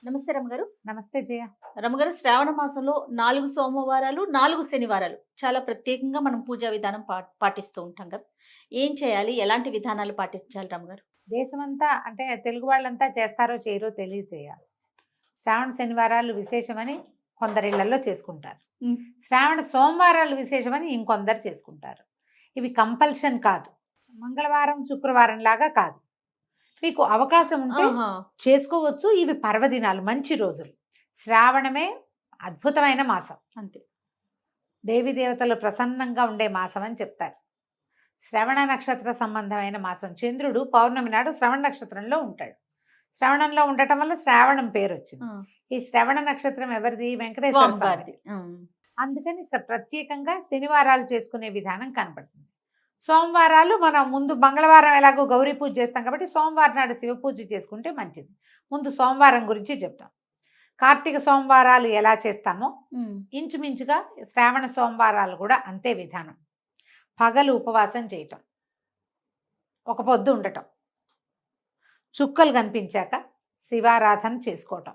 నమస్తే రమగారు. నమస్తే జయ. రమగారు, శ్రావణ మాసంలో 4 సోమవారాలు, 4 శనివారాలు చాలా ప్రత్యేకంగా మనం పూజా విధానం పాటిస్తూ ఉంటాం కదా! ఏం చేయాలి? ఎలాంటి విధానాలు పాటించాలి రమగారు? దేశమంతా అంటే తెలుగు వాళ్ళంతా చేస్తారో చేయరో తెలియదు జయ. శ్రావణ శనివారాలు విశేషమని కొందరిళ్లలో చేసుకుంటారు. శ్రావణ సోమవారాలు విశేషమని ఇంకొందరు చేసుకుంటారు. ఇవి కంపల్షన్ కాదు. మంగళవారం శుక్రవారం లాగా కాదు. మీకు అవకాశం ఉంటే చేసుకోవచ్చు. ఇవి పర్వదినాలు, మంచి రోజులు. శ్రావణమే అద్భుతమైన మాసం. అంతే, దేవి దేవతలు ప్రసన్నంగా ఉండే మాసం అని చెప్తారు. శ్రవణ నక్షత్ర సంబంధమైన మాసం. చంద్రుడు పౌర్ణమి నాడు శ్రవణ నక్షత్రంలో ఉంటాడు. శ్రవణంలో ఉండటం వల్ల శ్రావణం పేరు వచ్చింది. ఈ శ్రవణ నక్షత్రం ఎవరిది? వెంకటేశ్వర స్వామిది. అందుకని ఇక్కడ ప్రత్యేకంగా శనివారాలు చేసుకునే విధానం కనబడుతుంది. సోమవారాలు మనం ముందు మంగళవారం ఎలాగో గౌరీ పూజ చేస్తాం కాబట్టి సోమవారం నాడు శివ పూజ చేసుకుంటే మంచిది. ముందు సోమవారం గురించి చెప్తాం. కార్తీక సోమవారాలు ఎలా చేస్తామో ఇంచుమించుగా శ్రావణ సోమవారాలు కూడా అంతే విధానం. పగలు ఉపవాసం చేయటం, ఒక పొద్దు ఉండటం, చుక్కలు కనిపించాక శివారాధన చేసుకోవటం.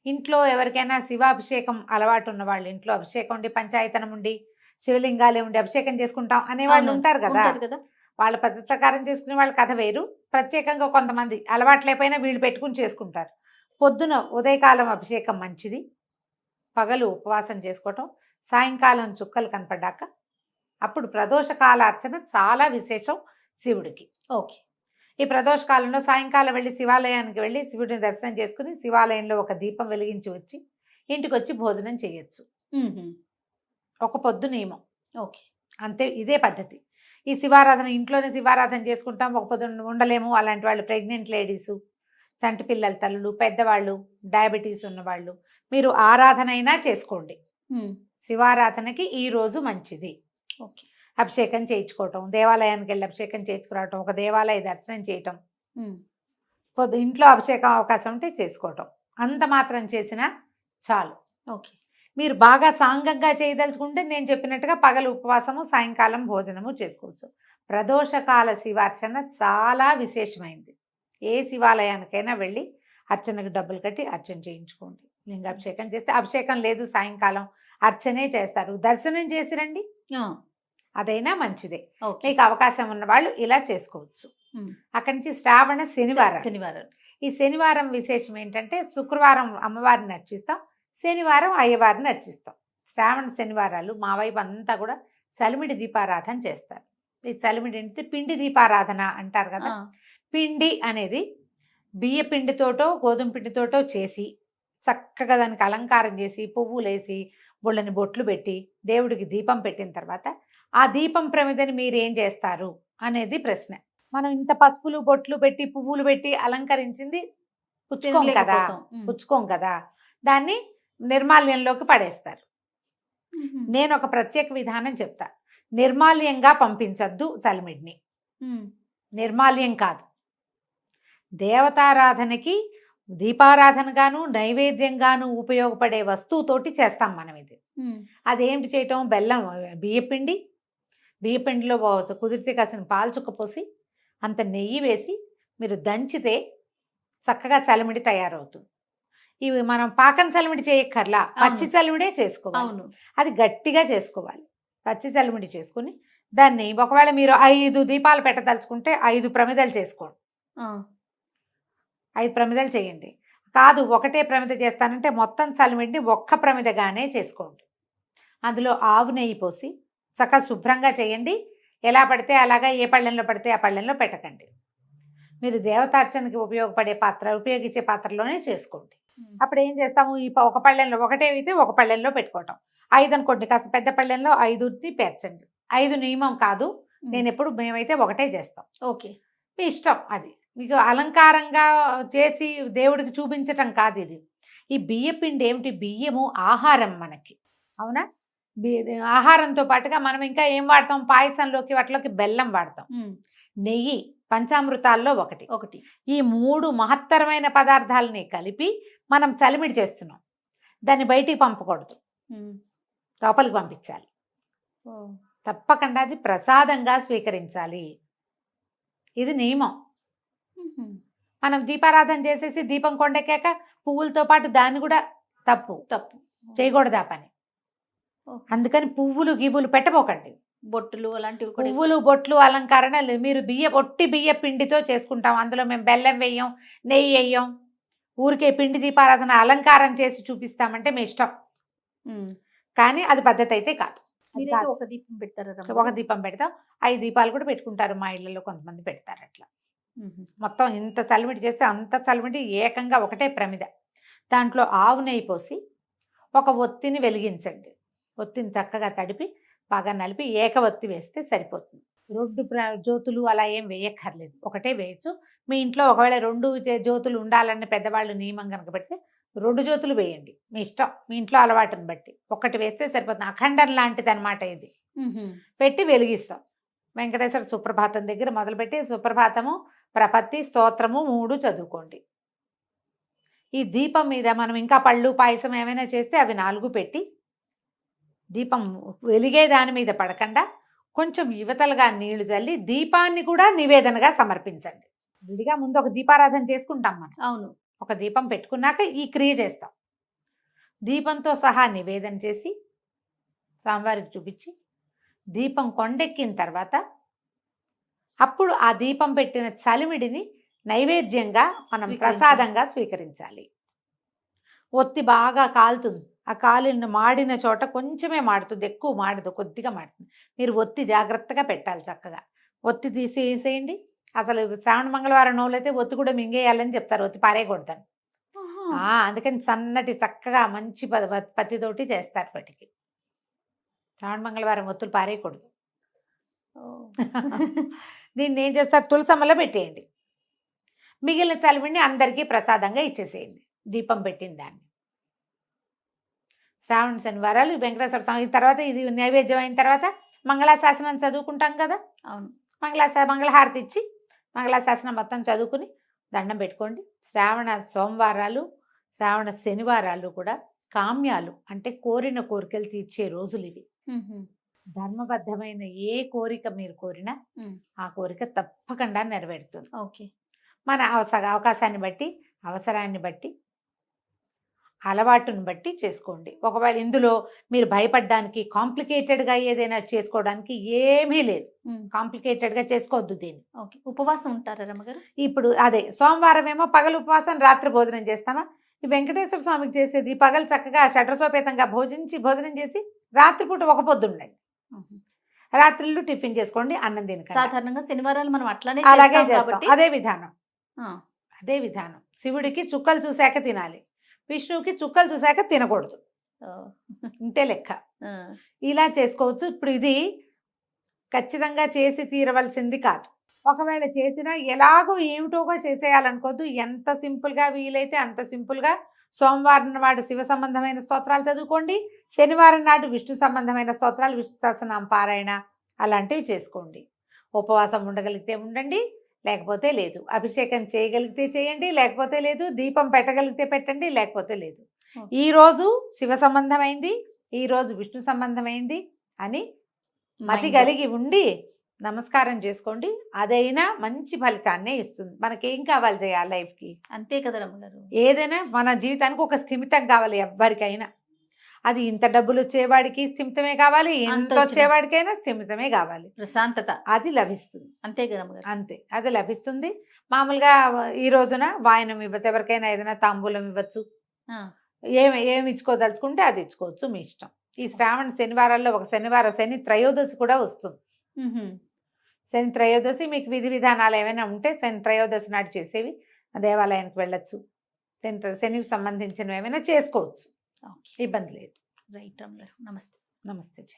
ఇంట్లో ఎవరికైనా శివాభిషేకం అలవాటు ఉన్న వాళ్ళు, ఇంట్లో అభిషేకం ఉండి పంచాయతనం ఉండి శివలింగాలే ఉండి అభిషేకం చేసుకుంటాం అనేవాళ్ళు ఉంటారు కదా. వాళ్ళ పద్ధతి ప్రకారం చేసుకునే వాళ్ళ కథ వేరు. ప్రత్యేకంగా కొంతమంది అలవాటు లేకపోయినా వీళ్ళు పెట్టుకుని చేసుకుంటారు. పొద్దున ఉదయకాలం అభిషేకం మంచిది. పగలు ఉపవాసం చేసుకోవటం, సాయంకాలం చుక్కలు కనపడ్డాక అప్పుడు ప్రదోషకాల అర్చన చాలా విశేషం శివుడికి. ఓకే. ఈ ప్రదోషకాలంలో సాయంకాలం వెళ్ళి శివాలయానికి వెళ్ళి శివుడిని దర్శనం చేసుకుని శివాలయంలో ఒక దీపం వెలిగించి వచ్చి ఇంటికి వచ్చి భోజనం చేయొచ్చు. ఒక పొద్దు నియమం. ఓకే, అంతే. ఇదే పద్ధతి. ఈ శివారాధన ఇంట్లోనే శివారాధన చేసుకుంటాం. ఒక పొద్దు ఉండలేము అలాంటి వాళ్ళు, ప్రెగ్నెంట్ లేడీసు, చంటి పిల్లల తల్లులు, పెద్దవాళ్ళు, డయాబెటీస్ ఉన్నవాళ్ళు, మీరు ఆరాధన అయినా చేసుకోండి. శివారాధనకి ఈ రోజు మంచిది. ఓకే. అభిషేకం చేయించుకోవటం, దేవాలయానికి వెళ్ళి అభిషేకం చేయించుకురావటం, ఒక దేవాలయ దర్శనం చేయటం, ఇంట్లో అభిషేకం అవకాశం ఉంటే చేసుకోవటం, అంత మాత్రం చేసినా చాలు. ఓకే. మీరు బాగా సాంగంగా చేయదలుచుకుంటే నేను చెప్పినట్టుగా పగలు ఉపవాసము, సాయంకాలం భోజనము చేసుకోవచ్చు. ప్రదోషకాల శివార్చన చాలా విశేషమైంది. ఏ శివాలయానికైనా వెళ్ళి అర్చనకు డబ్బులు కట్టి అర్చన చేయించుకోండి. లింగాభిషేకం చేస్తే, అభిషేకం లేదు సాయంకాలం అర్చనే చేస్తారు, దర్శనం చేసి రండి, అదైనా మంచిదే. మీకు అవకాశం ఉన్న వాళ్ళు ఇలా చేసుకోవచ్చు. అక్కడి నుంచి శ్రావణ శనివారం. ఈ శనివారం విశేషం ఏంటంటే శుక్రవారం అమ్మవారిని అర్చిస్తాం, శనివారం అయ్యవారిని అర్చిస్తాం. శ్రావణ శనివారాలు మా వైపు అంతా కూడా చలిమిడి దీపారాధన చేస్తారు. ఈ చలిమిడి అంటే పిండి దీపారాధన అంటారు కదా. పిండి అనేది బియ్య పిండితోటో గోధుమ పిండితోటో చేసి చక్కగా దానికి అలంకారం చేసి పువ్వులేసి బొళ్ళని బొట్లు పెట్టి దేవుడికి దీపం పెట్టిన తర్వాత ఆ దీపం ప్రమిదని మీరు ఏం చేస్తారు అనేది ప్రశ్న. మనం ఇంత పసుపులు బొట్లు పెట్టి పువ్వులు పెట్టి అలంకరించింది పుచ్చుకోం కదా, దాన్ని నిర్మాల్యంలోకి పడేస్తారు. నేను ఒక ప్రత్యేక విధానం చెప్తా. నిర్మాల్యంగా పంపించద్దు చలిమిడిని. నిర్మాల్యం కాదు. దేవతారాధనకి దీపారాధనగాను నైవేద్యంగాను ఉపయోగపడే వస్తువుతోటి చేస్తాం మనం ఇది. అదేంటి చేయటం? బెల్లం, బియ్యపిండిలో కుదిరితే కాసిన పాలు చుక్కపోసి అంత నెయ్యి వేసి మీరు దంచితే చక్కగా చలిమిడి తయారవుతుంది. ఇవి మనం పాకం చలిమిడి చేయక్కర్లా, పచ్చి చలిమిడే చేసుకోవాలి. అది గట్టిగా చేసుకోవాలి. పచ్చి చలిమిడి చేసుకుని దాన్ని ఒకవేళ మీరు 5 దీపాలు పెట్టదలుచుకుంటే 5 ప్రమిదలు చేసుకోండి. 5 ప్రమిదలు చేయండి. కాదు ఒకటే ప్రమిద చేస్తానంటే మొత్తం చలిమిడిని ఒక్క ప్రమిదగానే చేసుకోండి. అందులో ఆవు నెయ్యి పోసి చక్కగా శుభ్రంగా చేయండి. ఎలా పడితే అలాగా, ఏ పళ్ళెంలో పడితే ఆ పళ్ళెంలో పెట్టకండి. మీరు దేవతార్చనకి ఉపయోగించే పాత్రలోనే చేసుకోండి. అప్పుడు ఏం చేస్తాము? ఈ ఒక పళ్ళెంలో ఒకటే అయితే ఒక పళ్ళెంలో పెట్టుకోవటం. 5 అనుకోండి, కాస్త పెద్ద పళ్ళెంలో 5ని పేర్చండి. 5 నియమం కాదు. మేమైతే ఒకటే చేస్తాం. ఓకే, మీ ఇష్టం. అది మీకు అలంకారంగా చేసి దేవుడికి చూపించటం కాదు ఇది. ఈ బియ్యపిండి ఏమిటి? బియ్యము ఆహారం మనకి, అవునా? ఆహారంతో పాటుగా మనం ఇంకా ఏం వాడతాం? పాయసంలోకి వాటిలోకి బెల్లం వాడతాం, నెయ్యి, పంచామృతాల్లో ఒకటి. ఈ 3 మహత్తరమైన పదార్థాలని కలిపి మనం చలిమిడి చేస్తున్నాం. దాన్ని బయటికి పంపకూడదు, లోపలికి పంపించాలి. తప్పకుండా అది ప్రసాదంగా స్వీకరించాలి. ఇది నియమం. మనం దీపారాధన చేసేసి దీపం కొండెక్కాక పువ్వులతో పాటు దాన్ని కూడా తప్పు తప్పు. చేయకూడదు ఆ పని. ఓకే. అందుకని పువ్వులు గివ్వులు పెట్టబోకండి. బొట్టులు అలాంటివి కూడా పువ్వులు బొట్లు అలంకరణలు మీరు ఒట్టి బియ్య పిండితో చేసుకుంటాం. అందులో మేము బెల్లం వేయం, నెయ్యి వేయం, ఊరికే పిండి దీపారాధన అలంకారం చేసి చూపిస్తామంటే మీ ఇష్టం. ఉమ్. కానీ అది పద్ధతి అయితే కాదు. అది మీరైతే కాదు. ఒక దీపం పెడతారా ఒక రమ్మగారు? దీపం పెడతాం, 5 దీపాలు కూడా పెట్టుకుంటారు. మా ఇళ్ళలో కొంతమంది పెడతారు అట్లా. ఉహు. మొత్తం ఇంత చలిమిడి చేస్తే అంత చలిమిడి ఏకంగా ఒకటే ప్రమిద. దాంట్లో ఆవు నెయ్యి పోసి ఒక ఒత్తిని వెలిగించండి. ఒత్తిని చక్కగా తడిపి బాగా నలిపి ఏక ఒత్తి వేస్తే సరిపోతుంది. 2 జ్యోతులు అలా ఏం వేయక్కర్లేదు, ఒకటే వేయచ్చు. మీ ఇంట్లో ఒకవేళ 2 జ్యోతులు ఉండాలని పెద్దవాళ్ళు నియమం కనుక పెడితే 2 జ్యోతులు వేయండి, మీ ఇష్టం, మీ ఇంట్లో అలవాటుని బట్టి. ఒకటి వేస్తే సరిపోతుంది. అఖండం లాంటిది అనమాట ఇది. ఉహు. పెట్టి వెలిగిస్తాం. వెంకటేశ్వర సుప్రభాతం దగ్గర మొదలుపెట్టి సుప్రభాతము, ప్రపత్తి, స్తోత్రము 3 చదువుకోండి. ఈ దీపం మీద మనం ఇంకా పళ్ళు పాయసం ఏమైనా చేస్తే అవి 4 పెట్టి దీపం వెలిగే దాని మీద పడకుండా కొంచెం యువతలుగా నీళ్లు చల్లి దీపాన్ని కూడా నివేదనగా సమర్పించండి. విడిగా ముందు ఒక దీపారాధన చేసుకుంటాం మనం. అవును. ఒక దీపం పెట్టుకున్నాక ఈ క్రియ చేస్తాం. దీపంతో సహా నివేదన చేసి స్వామివారికి చూపించి దీపం కొండెక్కిన తర్వాత అప్పుడు ఆ దీపం పెట్టిన చలిమిడిని నైవేద్యంగా మనం స్వీకరించాలి. ప్రసాదంగా స్వీకరించాలి. ఒత్తి బాగా కాలుతుంది. ఆ కాలిన మాడిన చోట కొంచెమే మాడుతుంది, ఎక్కువ మాడదు, కొద్దిగా మాడుతుంది. మీరు ఒత్తి జాగ్రత్తగా పెట్టాలి. చక్కగా ఒత్తి తీసేసేయండి. అసలు శ్రావణ మంగళవారం నోళ్ళైతే ఒత్తి కూడా మింగేయాలని చెప్తారు, ఒత్తి పారేయకూడదని. ఆహా. అందుకని సన్నటి చక్కగా మంచి పత్తితోటి చేస్తారు వాటికి. శ్రావణ మంగళవారం ఒత్తులు పారేయకూడదు. ఓ. దీన్ని ఏం చేస్తారు, తులసమ్మలో పెట్టేయండి. మిగిలిన చలిమిడిని అందరికీ ప్రసాదంగా ఇచ్చేసేయండి దీపం పెట్టిన దాన్ని. శ్రావణ శనివారాలు వెంకటేశ్వర స్వామి తర్వాత ఇది నైవేద్యం అయిన తర్వాత మంగళాశాసనం చదువుకుంటాం కదా. అవును. మంగళహారతి ఇచ్చి మంగళాశాసనం మొత్తం చదువుకుని దండం పెట్టుకోండి. శ్రావణ సోమవారాలు, శ్రావణ శనివారాలు కూడా కామ్యాలు అంటే కోరిన కోరికలు తీర్చే రోజులు ఇవి. ఉహు. ధర్మబద్ధమైన ఏ కోరిక మీరు కోరినా ఆ కోరిక తప్పకుండా నెరవేరుతుంది. ఓకే. మన అవకాశాన్ని బట్టి, అవసరాన్ని బట్టి, అలవాటుని బట్టి చేసుకోండి. ఒకవేళ ఇందులో మీరు భయపడడానికి కాంప్లికేటెడ్గా ఏదైనా చేసుకోవడానికి ఏమీ లేదు. కాంప్లికేటెడ్గా చేసుకోవద్దు దీన్ని. ఓకే. ఉపవాసం ఉంటారా రమ్మగారు? ఇప్పుడు అదే సోమవారం ఏమో పగలు ఉపవాసం, రాత్రి భోజనం చేస్తామా. ఈ వెంకటేశ్వర స్వామికి చేసేది పగలు చక్కగా షడ్రసోపేతంగా భోజనం చేసి రాత్రిపూట ఒక పొద్దు ఉండండి. రాత్రిళ్ళు టిఫిన్ చేసుకోండి, అన్నం తినకండి. సాధారణంగా శనివారాలు మనం అట్లానే అలాగే చేస్తాం చేస్తాం. కాబట్టి అదే విధానం. శివుడికి చుక్కలు చూశాక తినాలి, విష్ణువుకి చుక్కలు చూశాక తినకూడదు. ఇంతే లెక్క. ఇలా చేసుకోవచ్చు. ఇప్పుడు ఇది ఖచ్చితంగా చేసి తీరవలసింది కాదు. ఒకవేళ చేసినా ఎలాగో ఏమిటోగా చేసేయాలనుకోవద్దు. ఎంత సింపుల్గా వీలైతే అంత సింపుల్గా సోమవారం నాడు శివ సంబంధమైన స్తోత్రాలు చదువుకోండి, శనివారం నాడు విష్ణు సంబంధమైన స్తోత్రాలు, విష్ణు సహస్రనామ పారాయణ అలాంటివి చేసుకోండి. ఉపవాసం ఉండగలిగితే ఉండండి, లేకపోతే లేదు. అభిషేకం చేయగలిగితే చేయండి, లేకపోతే లేదు. దీపం పెట్టగలిగితే పెట్టండి, లేకపోతే లేదు. ఈరోజు శివ సంబంధమైంది, ఈరోజు విష్ణు సంబంధమైంది అని మతి కలిగి ఉండి నమస్కారం చేసుకోండి. అదైనా మంచి ఫలితాన్నే ఇస్తుంది. మనకేం కావాలి చేయాలి లైఫ్కి? అంతే కదా రమ్మగారు. ఏదైనా మన జీవితానికి ఒక స్థిమితం కావాలి ఎవ్వరికైనా. అది ఇంత డబ్బులు వచ్చేవాడికి స్థిమితమే కావాలి, ఎంత వచ్చేవాడికైనా స్థిమితమే కావాలి, ప్రశాంతత. అది లభిస్తుంది. అంతే కదా రమ్మగారు. అంతే, అది లభిస్తుంది. మామూలుగా ఈ రోజున వాయనం ఇవ్వచ్చు, ఎవరికైనా ఏదైనా తాంబూలం ఇవ్వచ్చు. ఏమి ఇచ్చుకోదలుచుకుంటే అది ఇచ్చుకోవచ్చు, మీ ఇష్టం. ఈ శ్రావణ శనివారాల్లో ఒక శనివారం శని త్రయోదశి కూడా వస్తుంది. శని త్రయోదశి మీకు విధి విధానాలు ఏమైనా ఉంటే శని త్రయోదశి నాడు చేసేవి దేవాలయానికి వెళ్ళొచ్చు. శనికి సంబంధించినవి ఏమైనా చేసుకోవచ్చు, ఇబ్బంది లేదు. రైట్ రమ్మగారు. నమస్తే. నమస్తే జీ.